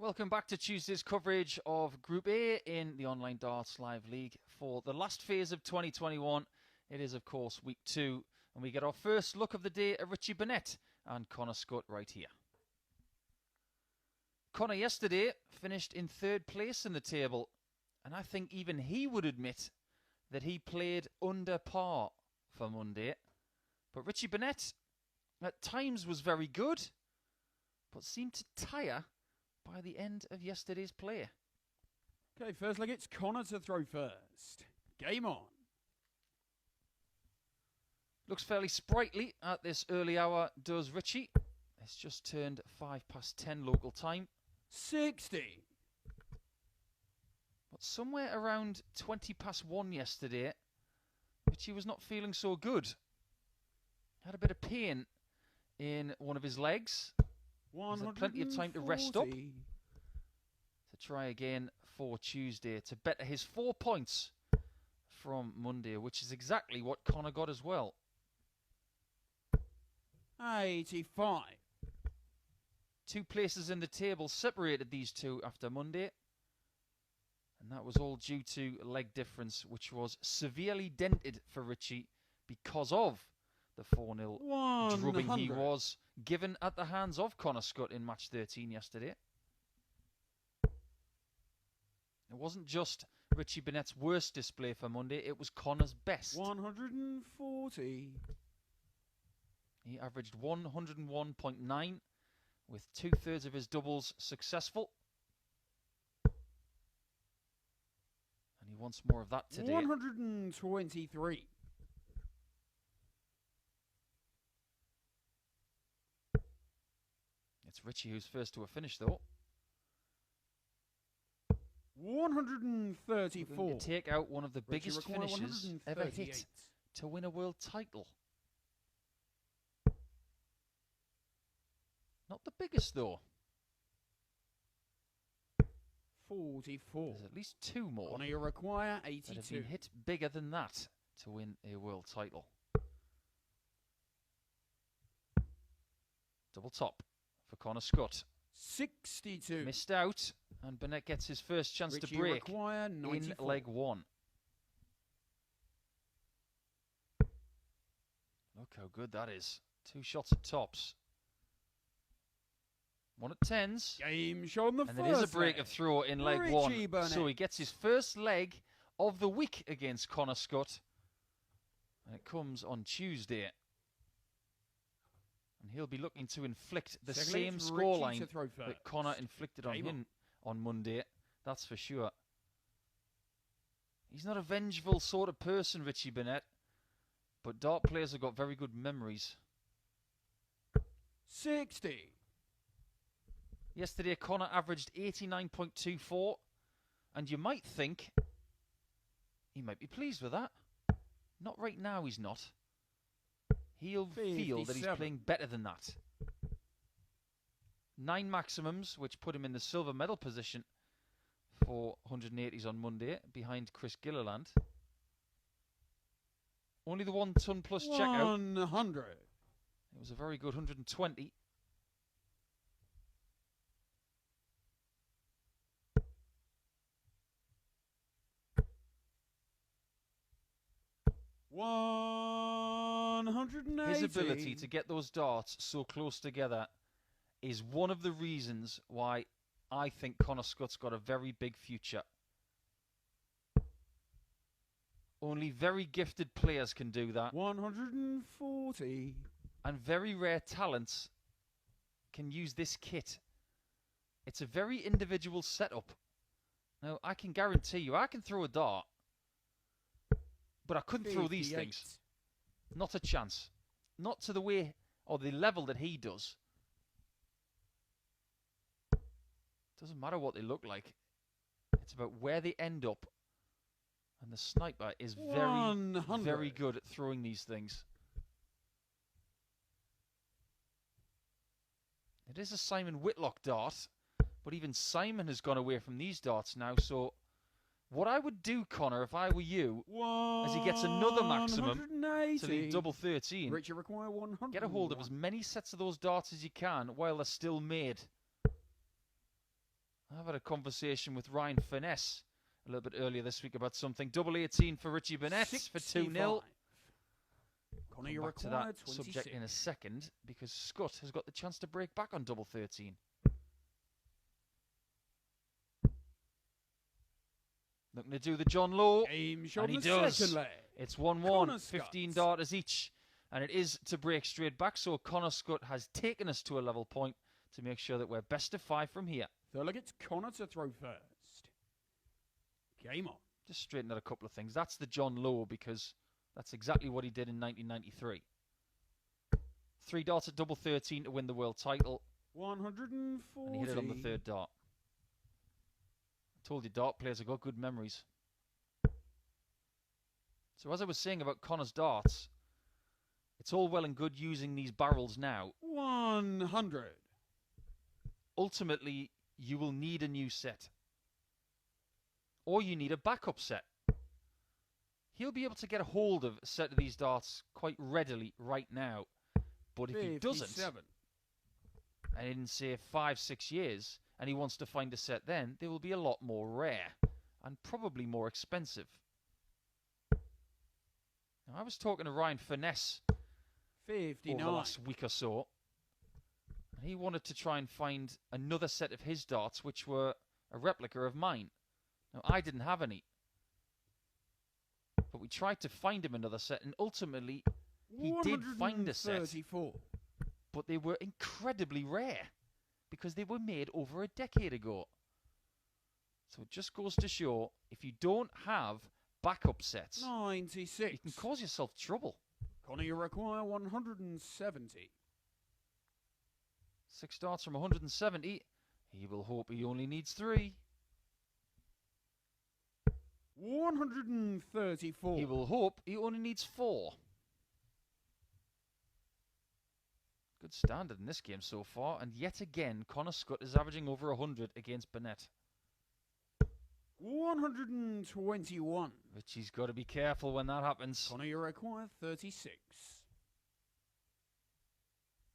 Welcome back to Tuesday's coverage of Group A in the Online Darts Live League for the last phase of 2021. It is, of course, week 2, and we get our first look of the day at Richie Burnett and Connor Scutt right here. Connor yesterday finished in 3rd place in the table, and I think even he would admit that he played under par for Monday. But Richie Burnett at times was very good, but seemed to tire by the end of yesterday's play. Okay, first leg, it's Connor to throw first. Game on. Looks fairly sprightly at this early hour, does Richie. It's just turned 10:05 local time. 60. But somewhere around 1:20 yesterday, Richie was not feeling so good. Had a bit of pain in one of his legs. He's had plenty of time to rest up to try again for Tuesday to better his 4 points from Monday, which is exactly what Connor got as well. 85. 2 places in the table separated these two after Monday, and that was all due to leg difference, which was severely dented for Richie because of the 4-0 drubbing he was given at the hands of Connor Scutt in match 13 yesterday. It wasn't just Richie Burnett's worst display for Monday, it was Connor's best. 140. He averaged 101.9 with 2/3 of his doubles successful. And he wants more of that today. 123. It's Richie who's first to a finish, though. 134. Going to take out one of the Richie biggest finishes ever hit to win a world title. Not the biggest, though. 44. There's at least 2 more Connor, you require that 82. have been hit bigger than that to win a world title. Double top for Connor Scutt. 62. Missed out, and Burnett gets his first chance Richie to break require in 94. leg 1. Look how good that is. 2 shots at tops. 1 at 10s. Game show on the first And it is a break leg. of throw in leg Richie 1. Burnett. So he gets his first leg of the week against Connor Scutt. And it comes on Tuesday. And he'll be looking to inflict the same scoreline that Connor inflicted on him on Monday. That's for sure. He's not a vengeful sort of person, Richie Burnett. But dart players have got very good memories. 60. Yesterday, Connor averaged 89.24. And you might think he might be pleased with that. Not right now, he's not. He'll feel that he's playing better than that. 9 maximums, which put him in the silver medal position for 180s on Monday, behind Chris Gilliland. Only the 1 ton plus checkout. 100. It was a very good 120. His ability to get those darts so close together is one of the reasons why I think Connor Scutt's got a very big future. Only very gifted players can do that. 140. And very rare talents can use this kit. It's a very individual setup. Now, I can guarantee you, I can throw a dart, but I couldn't throw these things. Not a chance. Not to the way or the level that he does. Doesn't matter what they look like. It's about where they end up. And the sniper is very good at throwing these things. It is a Simon Whitlock dart, but even Simon has gone away from these darts now, so what I would do, Connor, if I were you, as he gets another maximum to the double 13, Richie require 100. Get a hold of as many sets of those darts as you can while they're still made. I've had a conversation with Ryan Finesse a little bit earlier this week about something. Double 18 for Richie Burnett for 2-0. Connor, you back to require that 26. subject in a second, because Scutt has got the chance to break back on double 13. Looking to do the John Lowe, Game and he does. It's 1-1, 15 darters each, and it is to break straight back, so Connor Scutt has taken us to a level point to make sure that we're best of 5 from here. So look, it's Connor to throw first. Game on. Just straighten out a couple of things. That's the John Lowe, because that's exactly what he did in 1993. 3 darts at double 13 to win the world title. 140. And he hit it on the 3rd dart. I told you, dart players have got good memories. So as I was saying about Connor's darts, it's all well and good using these barrels now. 100. Ultimately, you will need a new set. Or you need a backup set. He'll be able to get a hold of a set of these darts quite readily right now. But if 57. he doesn't, and in say 5-6 years, and he wants to find a set then, they will be a lot more rare and probably more expensive. Now, I was talking to Ryan Finesse 59. over the last week or so, and he wanted to try and find another set of his darts which were a replica of mine. Now, I didn't have any, but we tried to find him another set, and ultimately he did find a set, but they were incredibly rare because they were made over a decade ago. So it just goes to show, if you don't have backup sets, 96. you can cause yourself trouble. Connor, you require 170. 6 darts from 170. He will hope he only needs 3. 134. He will hope he only needs 4. Good standard in this game so far, and yet again, Connor Scutt is averaging over 100 against Burnett. 121. Richie's got to be careful when that happens. Connor, you require 36.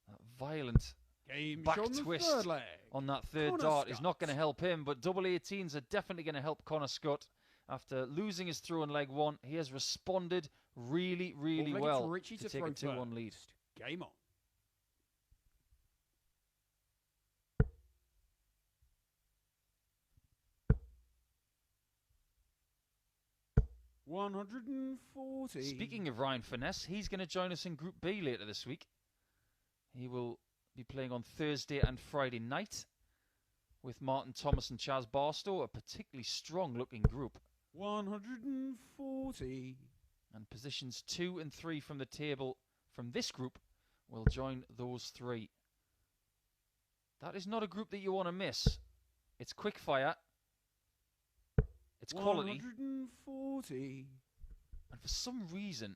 That violent Game back on the twist third leg. on that 3rd Connor dart Scutt. is not going to help him, but double 18s are definitely going to help Connor Scutt. After losing his throw in leg 1, he has responded really, really well Richie to take a 2-1 lead. Game on. $140. Speaking of Ryan Finesse, he's going to join us in Group B later this week. He will be playing on Thursday and Friday night with Martin Thomas and Chaz Barstow, a particularly strong-looking group. 140. And positions 2 and 3 from the table from this group will join those 3. That is not a group that you want to miss. It's quick fire. It's quality. 140. And for some reason,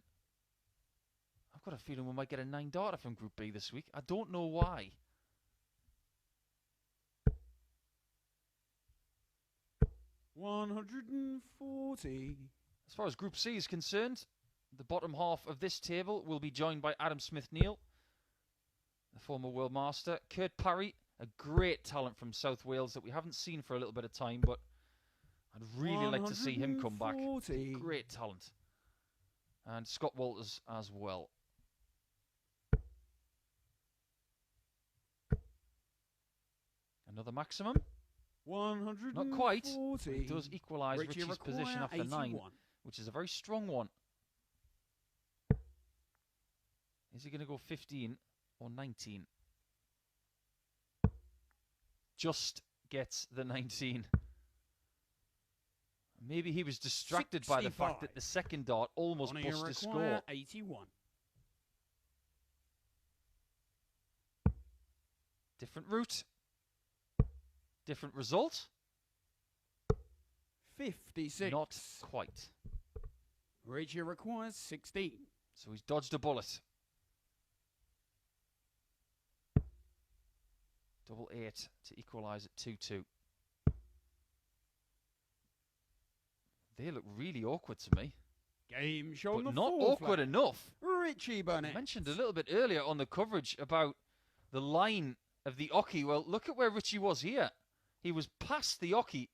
I've got a feeling we might get a 9 darter from Group B this week. I don't know why. $140. As far as Group C is concerned, the bottom half of this table will be joined by Adam Smith-Neale, the former World Master. Kurt Parry, a great talent from South Wales that we haven't seen for a little bit of time, but I'd really like to see him come back. Great talent. And Scott Walters as well. Another maximum. 140. Not quite. But it does equalise Richie Richie's position after 9, which is a very strong one. Is he going to go 15 or 19? Just gets the 19. Maybe he was distracted by the fact that the 2nd dart almost bust his score. 81. Different route. Different result. 56. Not quite. Richie requires 16. So he's dodged a bullet. Double 8 to equalise at 2-2. They look really awkward to me. Game show, but not awkward enough. Richie Burnett. I mentioned a little bit earlier on the coverage about the line of the Oki. Well, look at where Richie was here. He was past the ocky,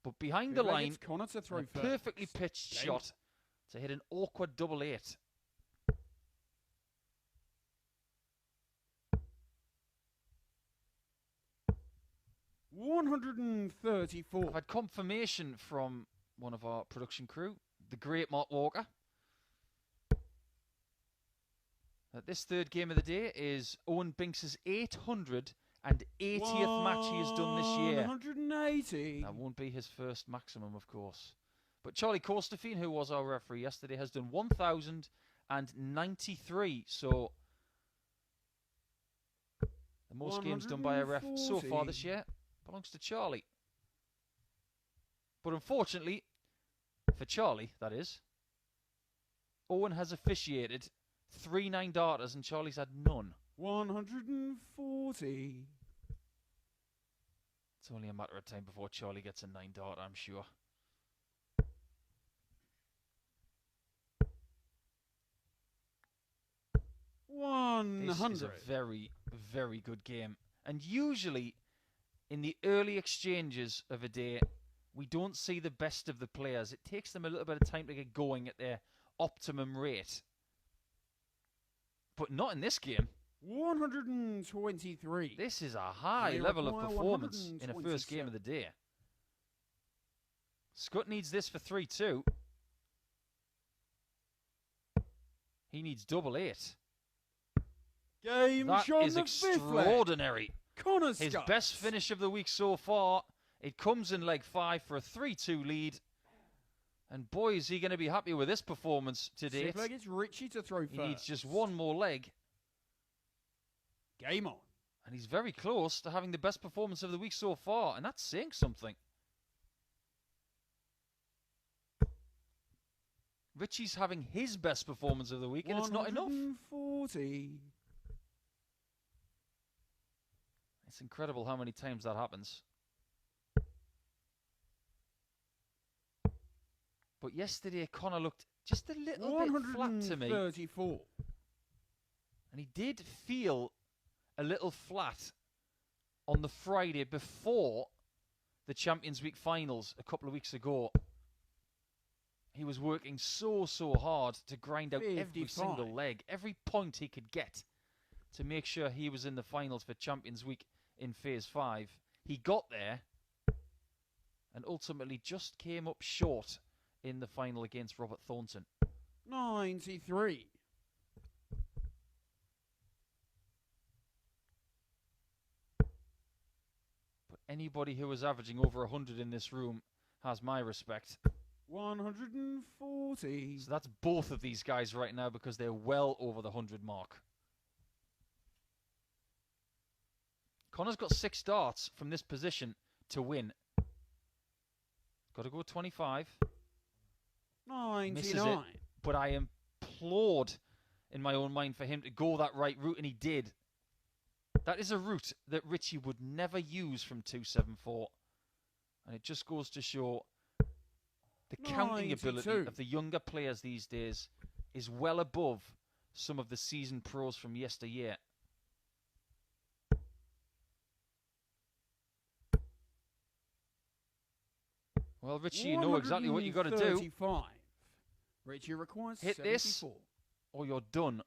but behind the line, Connor to throw a perfectly pitched shot to hit an awkward double 8. $134. I've had confirmation from one of our production crew, the great Mark Walker, that this third game of the day is Owen Binks' 880th match he has done this year. 180. That won't be his first maximum, of course. But Charlie Kostafine, who was our referee yesterday, has done 1,093. So the most games done by a ref so far this year belongs to Charlie. But unfortunately, for Charlie, that is, Owen has officiated 3 9-darters and Charlie's had none. 140. It's only a matter of time before Charlie gets a 9-darter, I'm sure. This is a very, very good game. And usually, in the early exchanges of a day, we don't see the best of the players. It takes them a little bit of time to get going at their optimum rate. But not in this game. 123. This is a high level of performance in a first game of the day. Scutt needs this for 3-2. He needs double 8. That is extraordinary. His best finish of the week so far. It comes in leg 5 for a 3-2 lead. And boy, is he going to be happy with this performance to date. Leg, it's Richie to throw first. He needs just one more leg. Game on. And he's very close to having the best performance of the week so far. And that's saying something. Richie's having his best performance of the week, and it's not enough. 140. It's incredible how many times that happens. But yesterday, Connor looked just a little bit flat to me. 134. And he did feel a little flat on the Friday before the Champions Week finals a couple of weeks ago. He was working so hard to grind out 55. every single leg, every point he could get to make sure he was in the finals for Champions Week in Phase 5. He got there and ultimately just came up short in the final against Robert Thornton. 93. But anybody who is averaging over 100 in this room has my respect. 140. So that's both of these guys right now because they're well over the 100 mark. Connor's got 6 darts from this position to win. Got to go 25. 99. Misses it, but I implored in my own mind for him to go that right route, and he did. That is a route that Richie would never use from 274. And it just goes to show the counting ability of the younger players these days is well above some of the seasoned pros from yesteryear. Well, Richie, you know exactly what you got to do. Richie requires hit 74. this, or you're done.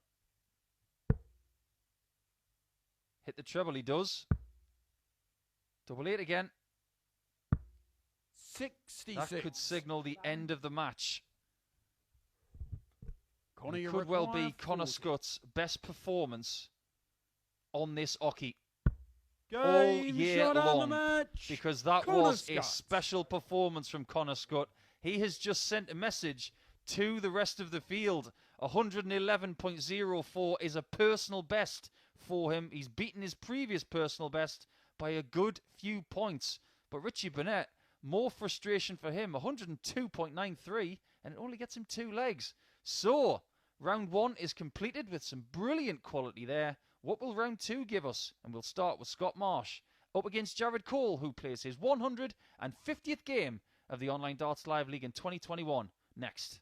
Hit the treble, he does. Double 8 again. 66. That could signal the end of the match. Connor, it could well be Connor Scutt's best performance on this ocky all year long, because that was a special performance from Connor Scutt. He has just sent a message to the rest of the field. 111.04 is a personal best for him. He's beaten his previous personal best by a good few points. But Richie Burnett, more frustration for him. 102.93, and it only gets him 2 legs. So, round 1 is completed with some brilliant quality there. What will round 2 give us? And we'll start with Scott Marsh up against Jared Cole, who plays his 150th game of the Online Darts Live League in 2021. Next.